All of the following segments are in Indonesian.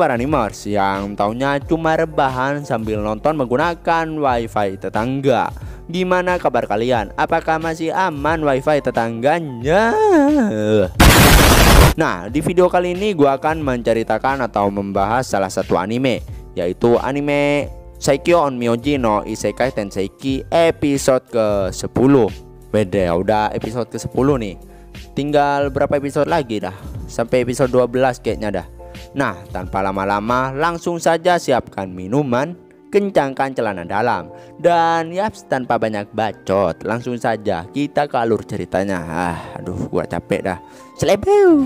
para animers yang taunya cuma rebahan sambil nonton menggunakan wifi tetangga. Gimana kabar kalian? Apakah masih aman wifi tetangganya? Nah, di video kali ini gue akan menceritakan atau membahas salah satu anime, yaitu anime Saikyo on Myoji no Isekai Tenseiki episode ke-10. Beda, udah episode ke-10 nih. Tinggal berapa episode lagi dah? Sampai episode 12 kayaknya dah. Nah, tanpa lama-lama langsung saja siapkan minuman, kencangkan celana dalam, dan tanpa banyak bacot, langsung saja kita ke alur ceritanya. Aduh, gua capek dah. Selebeu.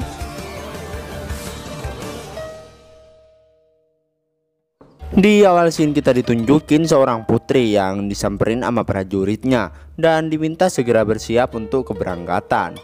Di awal scene kita ditunjukin seorang putri yang disamperin sama prajuritnya dan diminta segera bersiap untuk keberangkatan.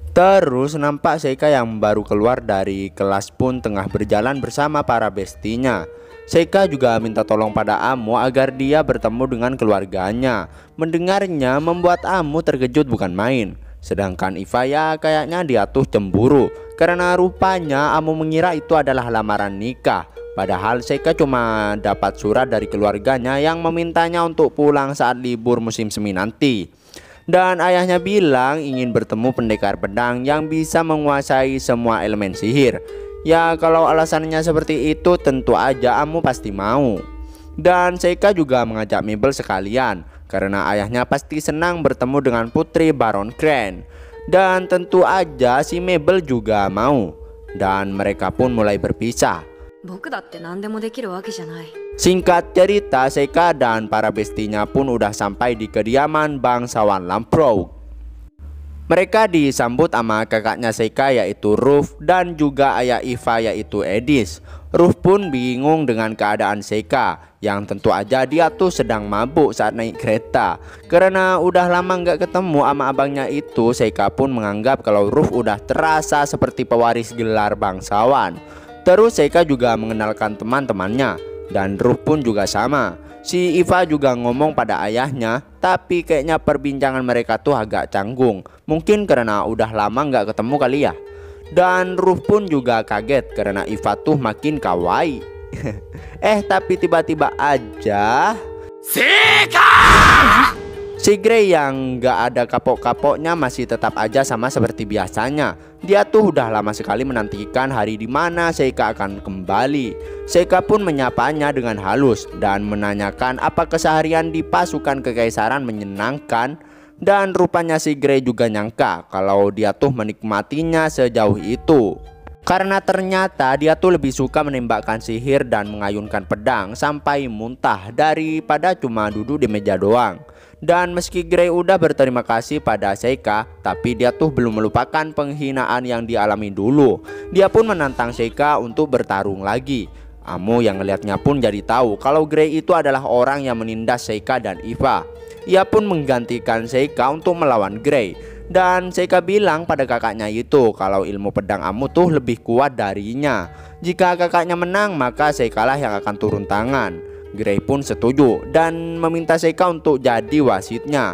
Terus nampak Seika yang baru keluar dari kelas pun tengah berjalan bersama para bestinya. Seika juga minta tolong pada Amo agar dia bertemu dengan keluarganya. Mendengarnya membuat Amo terkejut bukan main. Sedangkan Iva ya kayaknya dia tuh cemburu karena rupanya Amo mengira itu adalah lamaran nikah. Padahal Seika cuma dapat surat dari keluarganya yang memintanya untuk pulang saat libur musim semi nanti. Dan ayahnya bilang ingin bertemu pendekar pedang yang bisa menguasai semua elemen sihir. Ya kalau alasannya seperti itu tentu aja Amo pasti mau. Dan Seika juga mengajak Mabel sekalian karena ayahnya pasti senang bertemu dengan putri Baron Crane. Dan tentu aja si Mabel juga mau. Dan mereka pun mulai berpisah. Singkat cerita, Seika dan para bestinya pun udah sampai di kediaman bangsawan Lamproug. Mereka disambut sama kakaknya Seika yaitu Ruff dan juga ayah Iva yaitu Edis. Ruff pun bingung dengan keadaan Seika yang tentu aja dia tuh sedang mabuk saat naik kereta. Karena udah lama nggak ketemu sama abangnya itu, Seika pun menganggap kalau Ruff udah terasa seperti pewaris gelar bangsawan. Terus Seika juga mengenalkan teman-temannya dan Ruff pun juga sama. Si Iva juga ngomong pada ayahnya, tapi kayaknya perbincangan mereka tuh agak canggung. Mungkin karena udah lama nggak ketemu kali ya. Dan Ruff pun juga kaget karena Iva tuh makin kawaii. Tapi tiba-tiba aja Seika! Si Grey yang gak ada kapok-kapoknya masih tetap aja sama seperti biasanya. Dia tuh udah lama sekali menantikan hari dimana Seika akan kembali. Seika pun menyapanya dengan halus dan menanyakan apa keseharian di pasukan kekaisaran menyenangkan. Dan rupanya si Grey juga nyangka kalau dia tuh menikmatinya sejauh itu. Karena ternyata dia tuh lebih suka menembakkan sihir dan mengayunkan pedang sampai muntah daripada cuma duduk di meja doang. Dan meski Grey udah berterima kasih pada Seika, tapi dia tuh belum melupakan penghinaan yang dialami dulu. Dia pun menantang Seika untuk bertarung lagi. Amo yang ngelihatnya pun jadi tahu kalau Grey itu adalah orang yang menindas Seika dan Iva. Ia pun menggantikan Seika untuk melawan Grey. Dan Seika bilang pada kakaknya itu kalau ilmu pedang Amo tuh lebih kuat darinya. Jika kakaknya menang maka Seika lah yang akan turun tangan. Grey pun setuju dan meminta Seika untuk jadi wasitnya.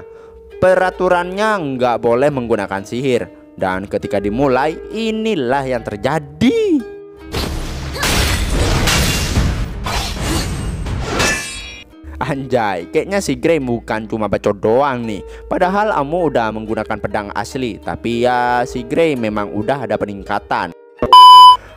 Peraturannya nggak boleh menggunakan sihir. Dan ketika dimulai, inilah yang terjadi. Anjay, kayaknya si Grey bukan cuma bacot doang nih. Padahal Amo udah menggunakan pedang asli, tapi ya si Grey memang udah ada peningkatan.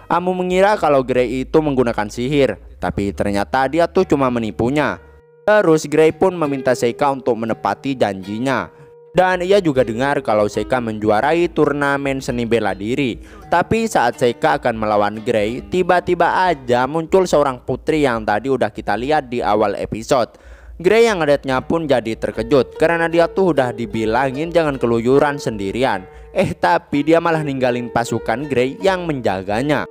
Amo mengira kalau Grey itu menggunakan sihir, tapi ternyata dia tuh cuma menipunya. Terus Grey pun meminta Seika untuk menepati janjinya. Dan ia juga dengar kalau Seika menjuarai turnamen seni bela diri. Tapi saat Seika akan melawan Grey, tiba-tiba aja muncul seorang putri yang tadi udah kita lihat di awal episode. Grey yang ngeliatnya pun jadi terkejut karena dia tuh udah dibilangin jangan keluyuran sendirian. Tapi dia malah ninggalin pasukan Grey yang menjaganya.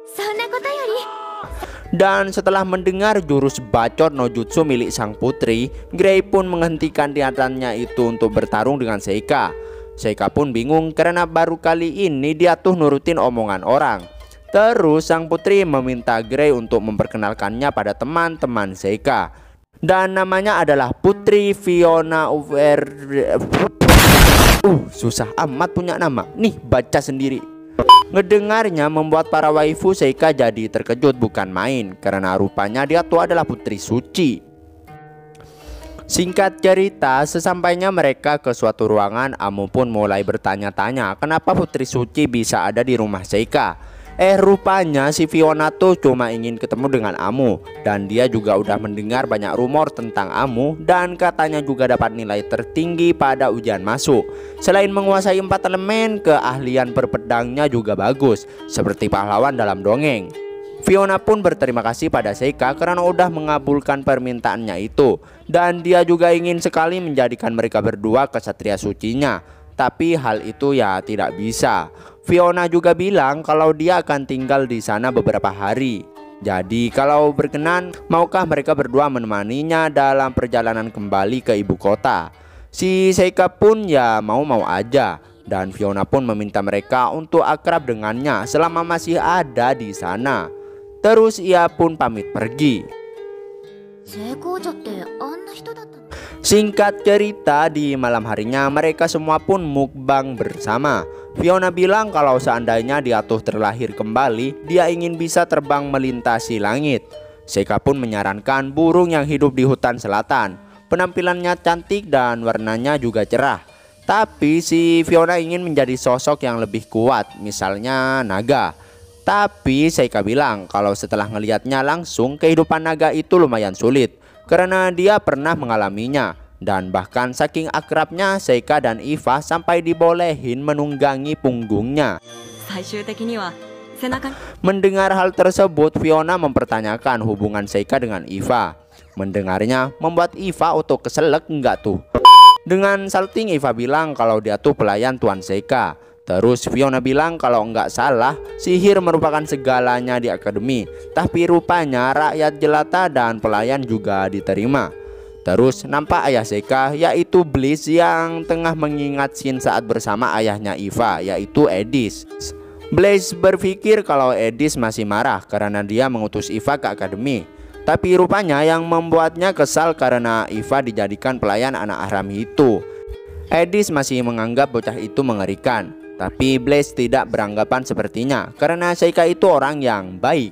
Dan setelah mendengar jurus bacot no jutsu milik sang putri, Grey pun menghentikan niatannya itu untuk bertarung dengan Seika. Seika pun bingung karena baru kali ini dia tuh nurutin omongan orang. Terus sang putri meminta Grey untuk memperkenalkannya pada teman-teman Seika. Dan namanya adalah Putri Fiona Susah amat punya nama. Nih baca sendiri. Ngedengarnya membuat para waifu Seika jadi terkejut bukan main, karena rupanya dia tuh adalah putri suci. Singkat cerita, sesampainya mereka ke suatu ruangan, Amu pun mulai bertanya-tanya kenapa putri suci bisa ada di rumah Seika. Rupanya si Fiona tuh cuma ingin ketemu dengan Amu, dan dia juga udah mendengar banyak rumor tentang Amu, dan katanya juga dapat nilai tertinggi pada ujian masuk. Selain menguasai 4 elemen, keahlian berpedangnya juga bagus, seperti pahlawan dalam dongeng. Fiona pun berterima kasih pada Seika karena udah mengabulkan permintaannya itu, dan dia juga ingin sekali menjadikan mereka berdua kesatria sucinya. Tapi hal itu ya tidak bisa. Fiona juga bilang kalau dia akan tinggal di sana beberapa hari. Jadi kalau berkenan, maukah mereka berdua menemaninya dalam perjalanan kembali ke ibu kota? Si Seika pun ya mau-mau aja, dan Fiona pun meminta mereka untuk akrab dengannya selama masih ada di sana. Terus ia pun pamit pergi. Singkat cerita, di malam harinya mereka semua pun mukbang bersama. Fiona bilang kalau seandainya dia tuh terlahir kembali, dia ingin bisa terbang melintasi langit. Seika pun menyarankan burung yang hidup di hutan selatan. Penampilannya cantik dan warnanya juga cerah. Tapi si Fiona ingin menjadi sosok yang lebih kuat, misalnya naga. Tapi Seika bilang kalau setelah ngelihatnya langsung, kehidupan naga itu lumayan sulit, karena dia pernah mengalaminya. Dan bahkan saking akrabnya, Seika dan Iva sampai dibolehin menunggangi punggungnya. Mendengar hal tersebut, Fiona mempertanyakan hubungan Seika dengan Iva. Mendengarnya membuat Iva untuk keselak enggak tuh. Dengan salting, Iva bilang kalau dia tuh pelayan Tuan Seika. Terus Fiona bilang kalau nggak salah, sihir merupakan segalanya di akademi. Tapi rupanya rakyat jelata dan pelayan juga diterima. Terus nampak ayah Seika, yaitu Bliss, yang tengah mengingat scene saat bersama ayahnya Iva, yaitu Edis. Bliss berpikir kalau Edis masih marah karena dia mengutus Iva ke akademi. Tapi rupanya yang membuatnya kesal karena Iva dijadikan pelayan anak haram itu. Edis masih menganggap bocah itu mengerikan. Tapi Blaze tidak beranggapan sepertinya karena Seika itu orang yang baik.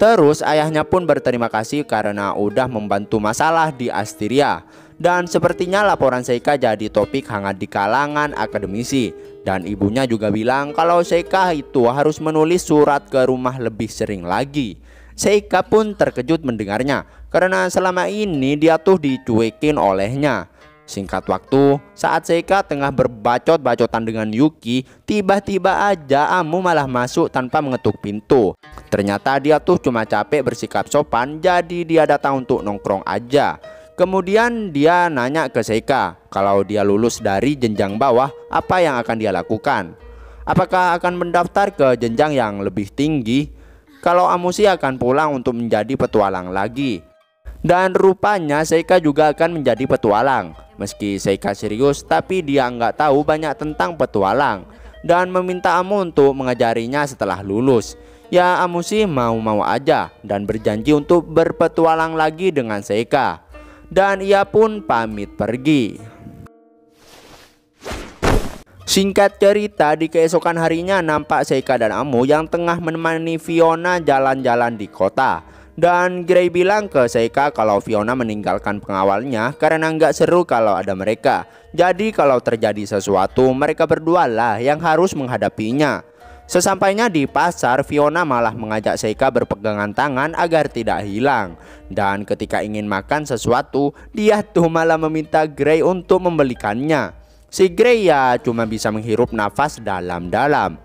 Terus ayahnya pun berterima kasih karena udah membantu masalah di Asteria. Dan sepertinya laporan Seika jadi topik hangat di kalangan akademisi. Dan ibunya juga bilang kalau Seika itu harus menulis surat ke rumah lebih sering lagi. Seika pun terkejut mendengarnya karena selama ini dia tuh dicuekin olehnya. Singkat waktu, saat Seika tengah berbacot-bacotan dengan Yuki, tiba-tiba aja Amu malah masuk tanpa mengetuk pintu. Ternyata dia tuh cuma capek bersikap sopan, jadi dia datang untuk nongkrong aja. Kemudian dia nanya ke Seika, kalau dia lulus dari jenjang bawah, apa yang akan dia lakukan? Apakah akan mendaftar ke jenjang yang lebih tinggi? Kalau Amu sih akan pulang untuk menjadi petualang lagi. Dan rupanya Seika juga akan menjadi petualang. Meski Seika serius, tapi dia nggak tahu banyak tentang petualang dan meminta Amu untuk mengajarinya setelah lulus. Ya Amu sih mau-mau aja dan berjanji untuk berpetualang lagi dengan Seika. Dan ia pun pamit pergi. Singkat cerita, di keesokan harinya nampak Seika dan Amu yang tengah menemani Fiona jalan-jalan di kota. Dan Gray bilang ke Seika kalau Fiona meninggalkan pengawalnya karena nggak seru kalau ada mereka. Jadi kalau terjadi sesuatu, mereka berdua lah yang harus menghadapinya. Sesampainya di pasar, Fiona malah mengajak Seika berpegangan tangan agar tidak hilang. Dan ketika ingin makan sesuatu, dia tuh malah meminta Gray untuk membelikannya. Si Gray ya cuma bisa menghirup nafas dalam-dalam.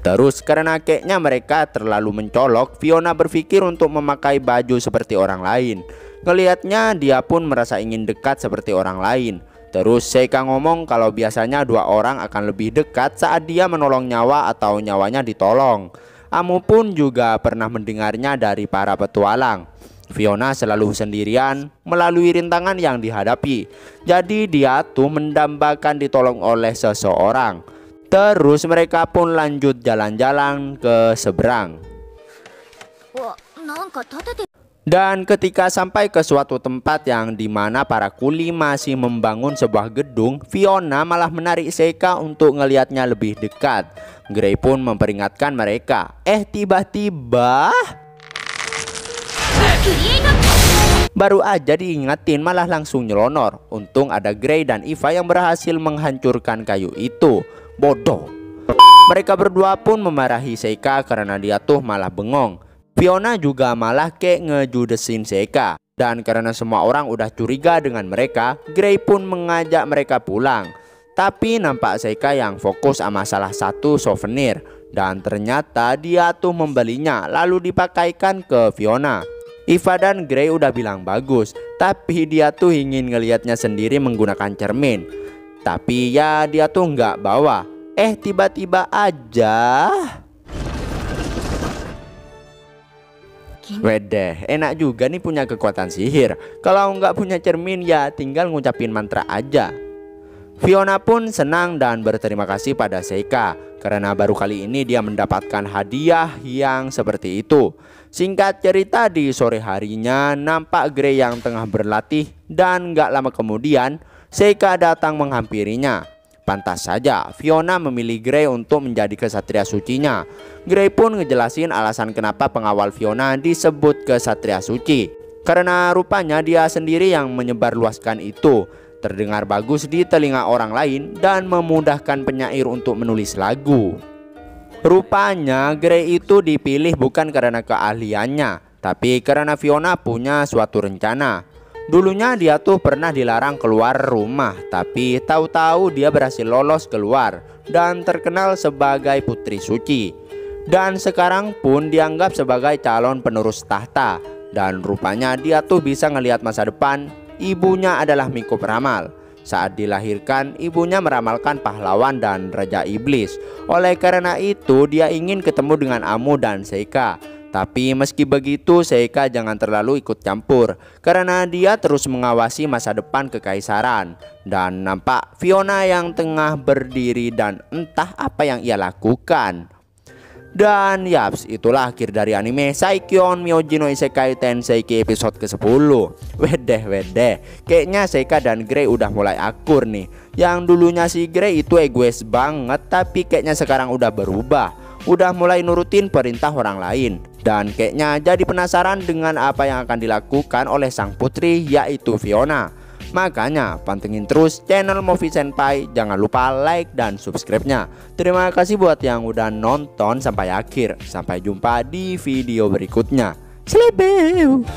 Terus karena kayaknya mereka terlalu mencolok, Fiona berpikir untuk memakai baju seperti orang lain. Ngelihatnya dia pun merasa ingin dekat seperti orang lain. Terus Seika ngomong kalau biasanya 2 orang akan lebih dekat saat dia menolong nyawa atau nyawanya ditolong. Amu pun juga pernah mendengarnya dari para petualang. Fiona selalu sendirian melalui rintangan yang dihadapi. Jadi dia tuh mendambakan ditolong oleh seseorang. Terus mereka pun lanjut jalan-jalan ke seberang. Dan ketika sampai ke suatu tempat yang dimana para kuli masih membangun sebuah gedung, Fiona malah menarik Seika untuk ngelihatnya lebih dekat. Gray pun memperingatkan mereka. Tiba-tiba baru aja diingatin malah langsung nyelonor. Untung ada Gray dan Eva yang berhasil menghancurkan kayu itu. Bodoh. Mereka berdua pun memarahi Seika karena dia tuh malah bengong. Fiona juga malah kayak ngejudesin Seika. Dan karena semua orang udah curiga dengan mereka, Gray pun mengajak mereka pulang. Tapi nampak Seika yang fokus sama salah satu souvenir. Dan ternyata dia tuh membelinya lalu dipakaikan ke Fiona. Eva dan Gray udah bilang bagus, tapi dia tuh ingin ngelihatnya sendiri menggunakan cermin. Tapi ya dia tuh nggak bawa. Tiba-tiba aja wedeh, enak juga nih punya kekuatan sihir. Kalau nggak punya cermin ya tinggal ngucapin mantra aja. Fiona pun senang dan berterima kasih pada Seika karena baru kali ini dia mendapatkan hadiah yang seperti itu. Singkat cerita, di sore harinya nampak Gray yang tengah berlatih dan nggak lama kemudian Seika datang menghampirinya. Pantas saja Fiona memilih Gray untuk menjadi kesatria sucinya. Gray pun ngejelasin alasan kenapa pengawal Fiona disebut kesatria suci. Karena rupanya dia sendiri yang menyebarluaskan itu. Terdengar bagus di telinga orang lain dan memudahkan penyair untuk menulis lagu. Rupanya Gray itu dipilih bukan karena keahliannya, tapi karena Fiona punya suatu rencana. Dulunya dia tuh pernah dilarang keluar rumah, tapi tahu-tahu dia berhasil lolos keluar dan terkenal sebagai putri suci. Dan sekarang pun dianggap sebagai calon penerus tahta. Dan rupanya dia tuh bisa ngelihat masa depan. Ibunya adalah Miko peramal. Saat dilahirkan, ibunya meramalkan pahlawan dan raja iblis. Oleh karena itu, dia ingin ketemu dengan Amu dan Seika. Tapi meski begitu, Seika jangan terlalu ikut campur karena dia terus mengawasi masa depan kekaisaran. Dan nampak Fiona yang tengah berdiri dan entah apa yang ia lakukan. Dan yaps, itulah akhir dari anime Saikyōn Myoji no Isekai Tenseiki episode ke-10. Wedeh, kayaknya Seika dan Gray udah mulai akur nih. Yang dulunya si Gray itu egois banget, tapi kayaknya sekarang udah berubah. Udah mulai nurutin perintah orang lain. Dan kayaknya jadi penasaran dengan apa yang akan dilakukan oleh sang putri, yaitu Fiona. Makanya pantengin terus channel Movie Senpai. Jangan lupa like dan subscribe-nya. Terima kasih buat yang udah nonton sampai akhir. Sampai jumpa di video berikutnya. Selebeu.